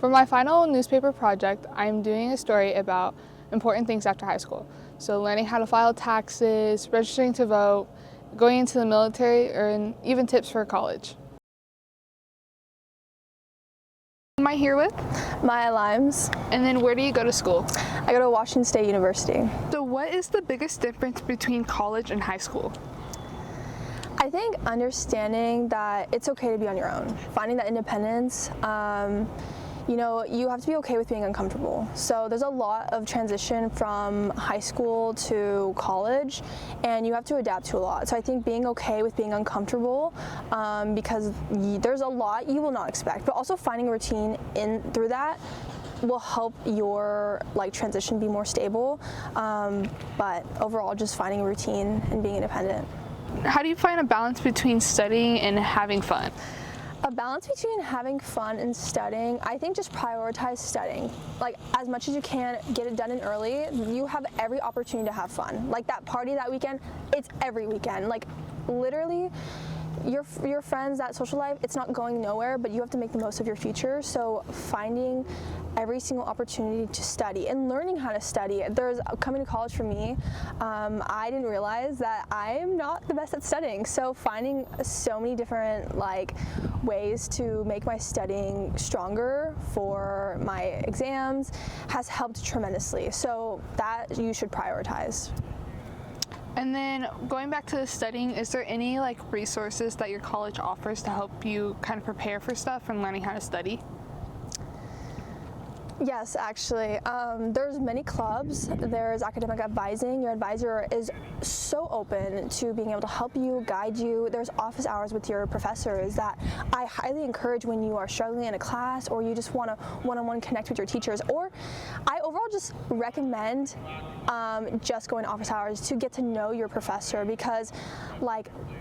For my final newspaper project, I'm doing a story about important things after high school. So learning how to file taxes, registering to vote, going into the military, and even tips for college. Who am I here with? Maya Limes. And then where do you go to school? I go to Washington State University. So what is the biggest difference between college and high school? I think understanding that it's okay to be on your own, finding that independence. You have to be okay with being uncomfortable. So there's a lot of transition from high school to college, and you have to adapt to a lot. So I think being okay with being uncomfortable, because there's a lot you will not expect, but also finding a routine through that will help your transition be more stable. But overall, just finding a routine and being independent. How do you find a balance between studying and having fun? A balance between having fun and studying, I think just prioritize studying. As much as you can, get it done in early. You have every opportunity to have fun. That party that weekend, it's every weekend. Literally, your friends, that social life, it's not going nowhere, but you have to make the most of your future. So finding every single opportunity to study and learning how to study. Coming to college for me, I didn't realize that I'm not the best at studying. So finding so many different ways to make my studying stronger for my exams has helped tremendously. So that you should prioritize. And then going back to the studying, is there any resources that your college offers to help you kind of prepare for stuff and learning how to study? Yes, actually. There's many clubs. There's academic advising. Your advisor is so open to being able to help you, guide you. There's office hours with your professors that I highly encourage when you are struggling in a class or you just want to one-on-one connect with your teachers. Or I overall just recommend just going to office hours to get to know your professor, because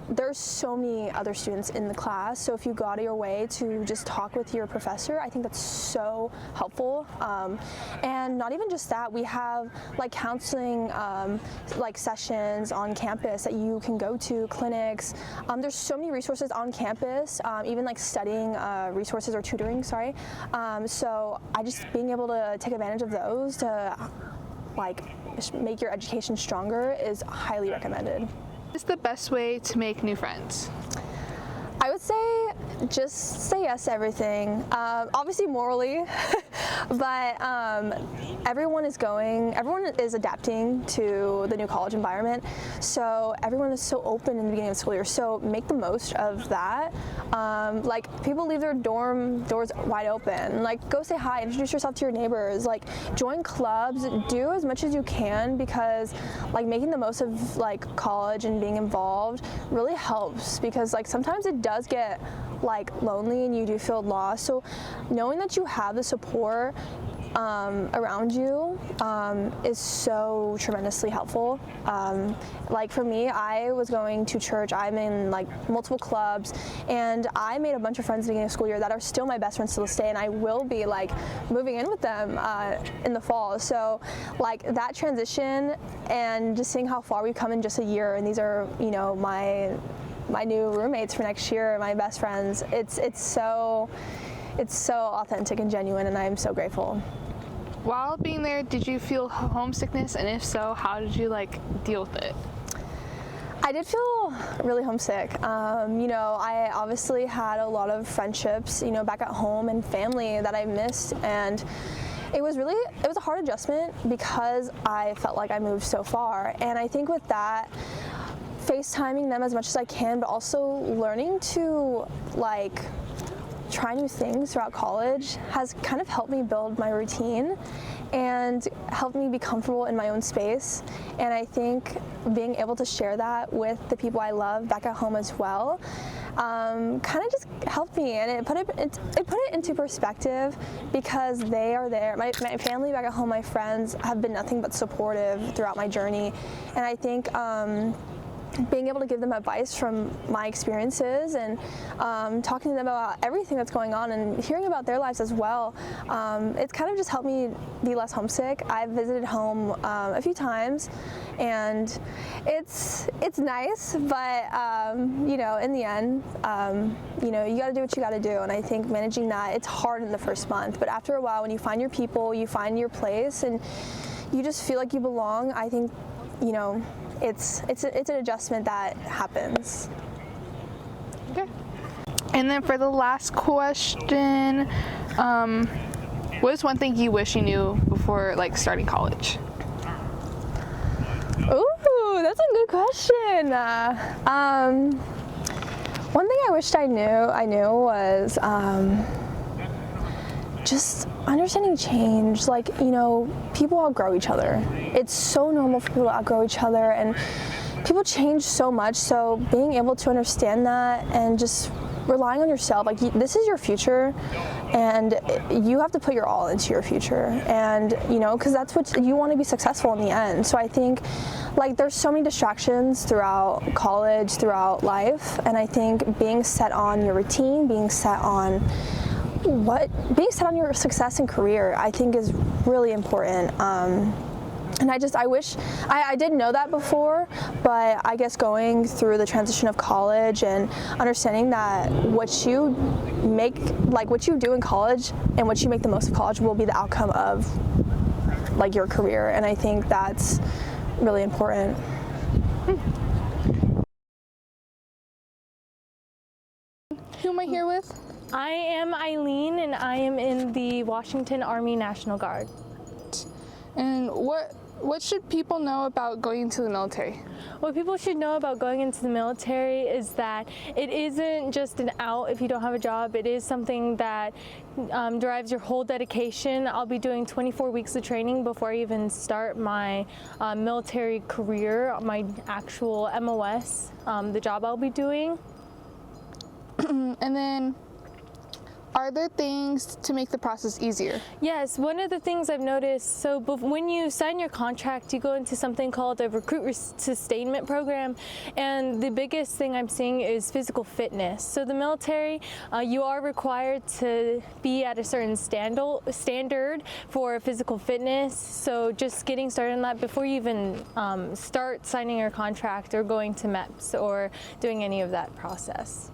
there's so many other students in the class. So if you go out of your way to just talk with your professor, I think that's so helpful. And not even just that, we have counseling sessions on campus that you can go to, clinics. There's so many resources on campus, even studying resources or tutoring, sorry. So just being able to take advantage of those to make your education stronger is highly recommended. What is the best way to make new friends? I would say just say yes to everything, obviously morally, but everyone is adapting to the new college environment, so everyone is so open in the beginning of the school year, so make the most of that. People leave their dorm doors wide open, go say hi, introduce yourself to your neighbors, join clubs, do as much as you can, because making the most of college and being involved really helps, because sometimes it does get lonely and you do feel lost. So knowing that you have the support around you is so tremendously helpful. For me, I was going to church. I'm in multiple clubs, and I made a bunch of friends at the beginning of school year that are still my best friends to this day, and I will be moving in with them in the fall. So that transition and just seeing how far we've come in just a year, and these are my new roommates for next year, my best friends. It's so authentic and genuine, and I'm so grateful. While being there, did you feel homesickness, and if so, how did you deal with it? I did feel really homesick. I obviously had a lot of friendships, back at home and family that I missed, and it was a hard adjustment because I felt like I moved so far. And I think with that, FaceTiming them as much as I can, but also learning to try new things throughout college has kind of helped me build my routine and helped me be comfortable in my own space. And I think being able to share that with the people I love back at home as well kind of just helped me, and it put it into perspective, because they are there. My family back at home, my friends, have been nothing but supportive throughout my journey, and I think being able to give them advice from my experiences and talking to them about everything that's going on and hearing about their lives as well. It's kind of just helped me be less homesick. I've visited home a few times, and it's nice, but you know, in the end, you know, you got to do what you got to do. And I think managing that, it's hard in the first month, but after a while, when you find your people, you find your place, and you just feel like you belong, I think, you know, it's an adjustment that happens. Okay. And then for the last question, what is one thing you wish you knew before like starting college? Ooh, that's a good question. One thing I wished I knew was just understanding change. Like, you know, people outgrow each other. It's so normal for people to outgrow each other, and people change so much. So being able to understand that and just relying on yourself, like, this is your future, and you have to put your all into your future. And, you know, because that's what you want to be successful in the end. So I think, like, there's so many distractions throughout college, throughout life, and I think being set on your routine, being set on your success and career, I think is really important. And I wish I did know that before, but I guess going through the transition of college and understanding that what you do in college and what you make the most of college will be the outcome of like your career, and I think that's really important. Who am I here with? I am Eileen, and I am in the Washington Army National Guard. And what should people know about going into the military? What people should know about going into the military is that it isn't just an out if you don't have a job. It is something that drives your whole dedication. I'll be doing 24 weeks of training before I even start my military career, my actual MOS, the job I'll be doing. And then, are there things to make the process easier? Yes, one of the things I've noticed, so when you sign your contract, you go into something called a recruit sustainment program, and the biggest thing I'm seeing is physical fitness. So the military, you are required to be at a certain standard for physical fitness, so just getting started on that before you even start signing your contract or going to MEPS or doing any of that process.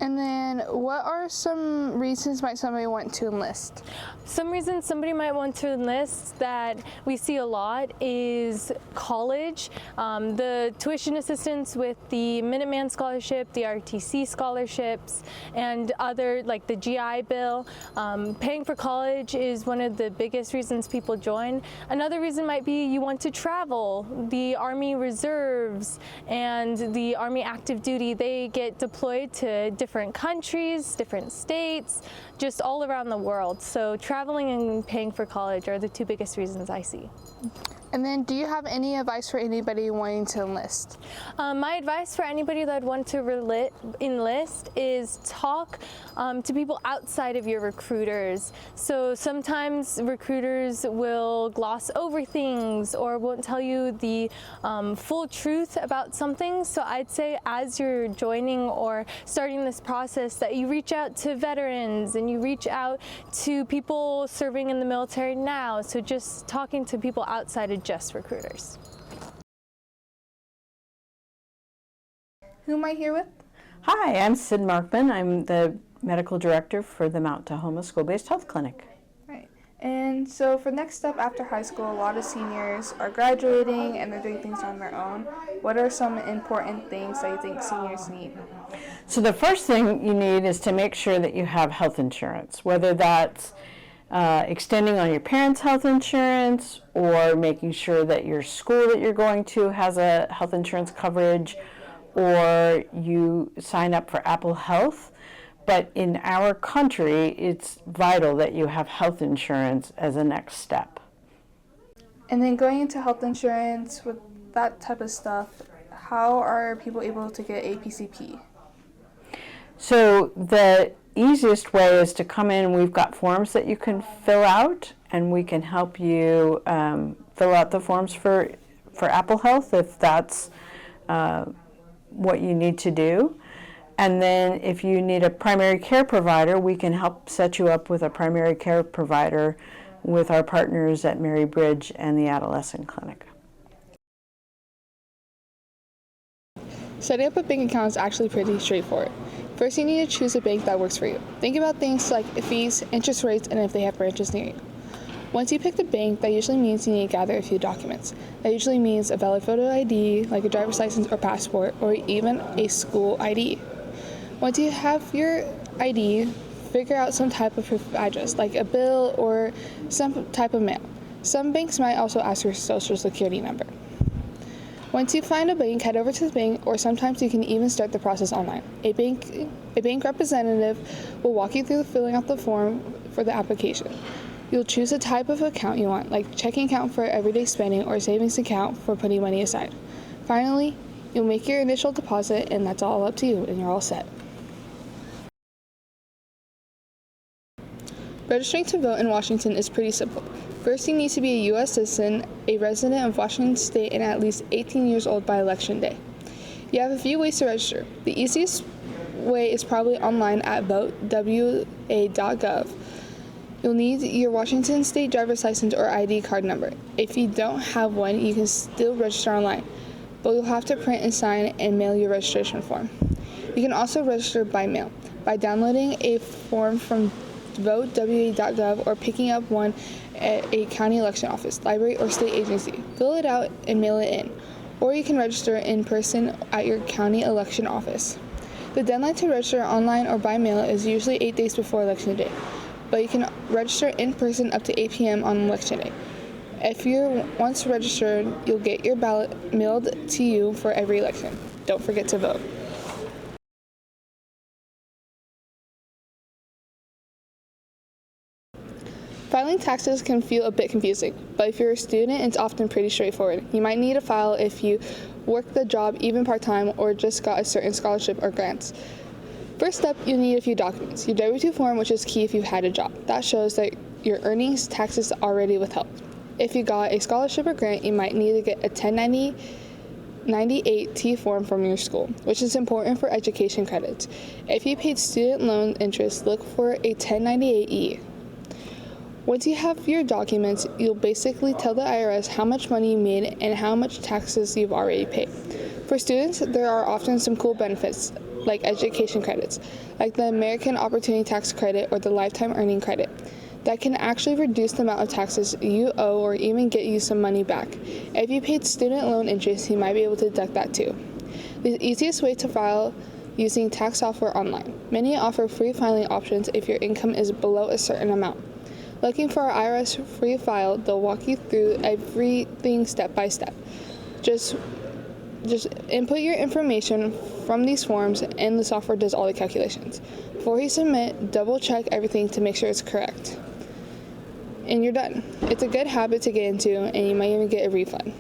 And then, what are some reasons might somebody want to enlist? Some reasons somebody might want to enlist that we see a lot is college, the tuition assistance with the Minuteman Scholarship, the RTC scholarships, and other, like the GI Bill. Paying for college is one of the biggest reasons people join. Another reason might be you want to travel. The Army Reserves and the Army Active Duty, they get deployed to different countries, different states, just all around the world. So traveling and paying for college are the two biggest reasons I see. And then, do you have any advice for anybody wanting to enlist? My advice for anybody that would want to enlist is talk to people outside of your recruiters. So sometimes recruiters will gloss over things or won't tell you the full truth about something. So I'd say as you're joining or starting this process that you reach out to veterans and you reach out to people serving in the military now. So just talking to people outside of just recruiters. Who am I here with? Hi, I'm Sid Markman. I'm the medical director for the Mount Tahoma School-Based Health Clinic. Right. And so for next step after high school, a lot of seniors are graduating and they're doing things on their own. What are some important things that you think seniors need? So the first thing you need is to make sure that you have health insurance, whether that's extending on your parents' health insurance or making sure that your school that you're going to has a health insurance coverage, or you sign up for Apple Health. But in our country, it's vital that you have health insurance as a next step. And then going into health insurance with that type of stuff, how are people able to get a PCP? So the easiest way is to come in. We've got forms that you can fill out, and we can help you fill out the forms for Apple Health if that's what you need to do. And then if you need a primary care provider, we can help set you up with a primary care provider with our partners at Mary Bridge and the Adolescent Clinic. Setting up a bank account is actually pretty straightforward. First, you need to choose a bank that works for you. Think about things like fees, interest rates, and if they have branches near you. Once you pick the bank, that usually means you need to gather a few documents. That usually means a valid photo ID, like a driver's license or passport, or even a school ID. Once you have your ID, figure out some type of proof of address, like a bill or some type of mail. Some banks might also ask for your social security number. Once you find a bank, head over to the bank, or sometimes you can even start the process online. A bank representative will walk you through filling out the form for the application. You'll choose a type of account you want, like checking account for everyday spending or savings account for putting money aside. Finally, you'll make your initial deposit, and that's all up to you, and you're all set. Registering to vote in Washington is pretty simple. First, you need to be a U.S. citizen, a resident of Washington State, and at least 18 years old by election day. You have a few ways to register. The easiest way is probably online at votewa.gov. You'll need your Washington State driver's license or ID card number. If you don't have one, you can still register online, but you'll have to print and sign and mail your registration form. You can also register by mail by downloading a form from votewa.gov or picking up one at a county election office, library, or state agency. Fill it out and mail it in. Or you can register in person at your county election office. The deadline to register online or by mail is usually 8 days before election day, but you can register in person up to 8 p.m. on election day. If you're once registered, you'll get your ballot mailed to you for every election. Don't forget to vote. Filing taxes can feel a bit confusing, but if you're a student, it's often pretty straightforward. You might need a file if you work the job even part-time or just got a certain scholarship or grants. First up, you need a few documents. Your W-2 form, which is key if you've had a job. That shows that your earnings taxes already withheld. If you got a scholarship or grant, you might need to get a 1098-T form from your school, which is important for education credits. If you paid student loan interest, look for a 1098-E. Once you have your documents, you'll basically tell the IRS how much money you made and how much taxes you've already paid. For students, there are often some cool benefits, like education credits, like the American Opportunity Tax Credit or the Lifetime Earning Credit, that can actually reduce the amount of taxes you owe or even get you some money back. If you paid student loan interest, you might be able to deduct that too. The easiest way to file using tax software online. Many offer free filing options if your income is below a certain amount. Looking for our IRS free file, they'll walk you through everything step by step. Just input your information from these forms and the software does all the calculations. Before you submit, double check everything to make sure it's correct. And you're done. It's a good habit to get into, and you might even get a refund.